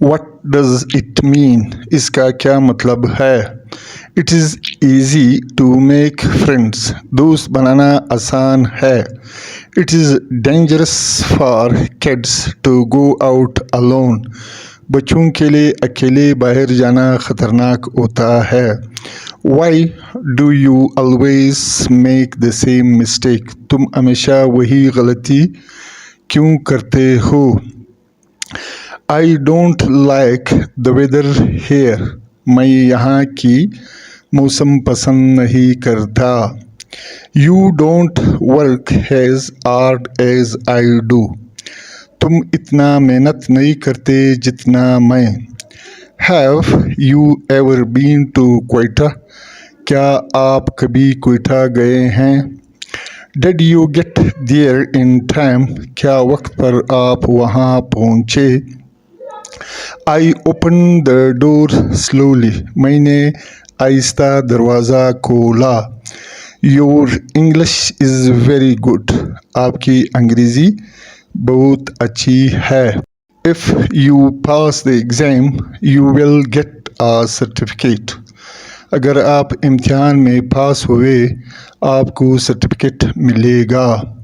What does it mean? इसका क्या मतलब है? It is easy to make friends. दोस्त बनाना आसान है. It is dangerous for kids to go out alone. बच्चों के लिए अकेले बाहर जाना खतरनाक होता है. Why do you always make the same mistake? तुम हमेशा वही गलती क्यों करते हो? I don't like the weather here. मैं यहाँ की मौसम पसंद नहीं करता. You don't work as hard as I do. तुम इतना मेहनत नहीं करते जितना मैं. Have you ever been to Quetta? क्या आप कभी क्वेटा गए हैं? Did you get there in time? क्या वक्त पर आप वहाँ पहुँचे? I opened the door slowly. मैंने आहिस्ता दरवाज़ा खोला. Your English is very good. आपकी अंग्रेज़ी बहुत अच्छी है. If you pass the exam, you will get a certificate. अगर आप इम्तिहान में पास हुए, आपको सर्टिफिकेट मिलेगा.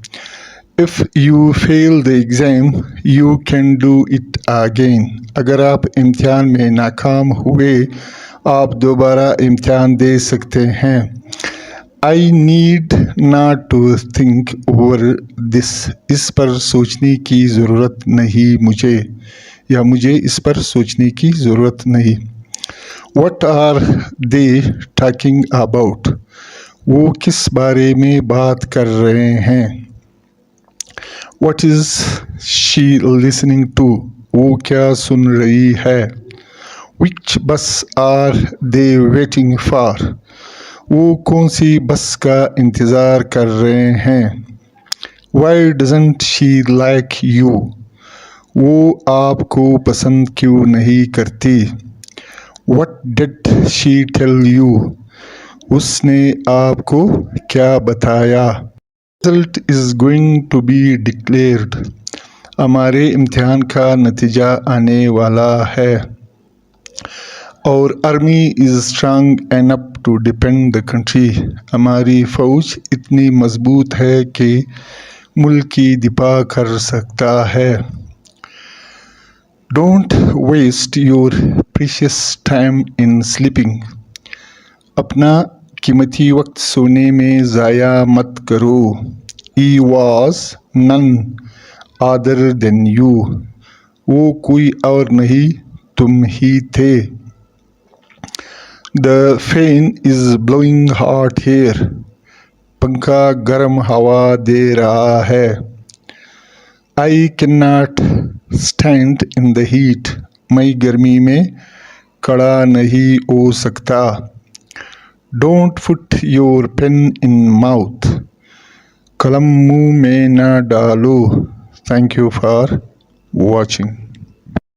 If you fail the exam, you can do it again. अगर आप इम्तिहान में नाकाम हुए, आप दोबारा इम्तिहान दे सकते हैं. I need not to think over this. इस पर सोचने की ज़रूरत नहीं मुझे, या मुझे इस पर सोचने की ज़रूरत नहीं. What are they talking about? वो किस बारे में बात कर रहे हैं? What is she listening to? वो क्या सुन रही है? Which bus are they waiting for? वो कौन सी बस का इंतज़ार कर रहे हैं? Why doesn't she like you? वो आपको पसंद क्यों नहीं करती? What did she tell you? उसने आपको क्या बताया? Result is going to be declared. हमारे इम्तिहान का नतीजा आने वाला है. और army is strong enough to defend the country. हमारी फ़ौज इतनी मजबूत है कि मुल्क की दिफा कर सकता है. Don't waste your precious time in sleeping. अपना कीमती वक्त सोने में ज़ाया मत करो. He was none other than you. वो कोई और नहीं, तुम ही थे. The fan is blowing hot here. पंखा गर्म हवा दे रहा है. I cannot stand in the heat. मैं गर्मी में खड़ा नहीं हो सकता. Don't put your pen in mouth. कलम मुंह में ना डालो. Thank you for watching.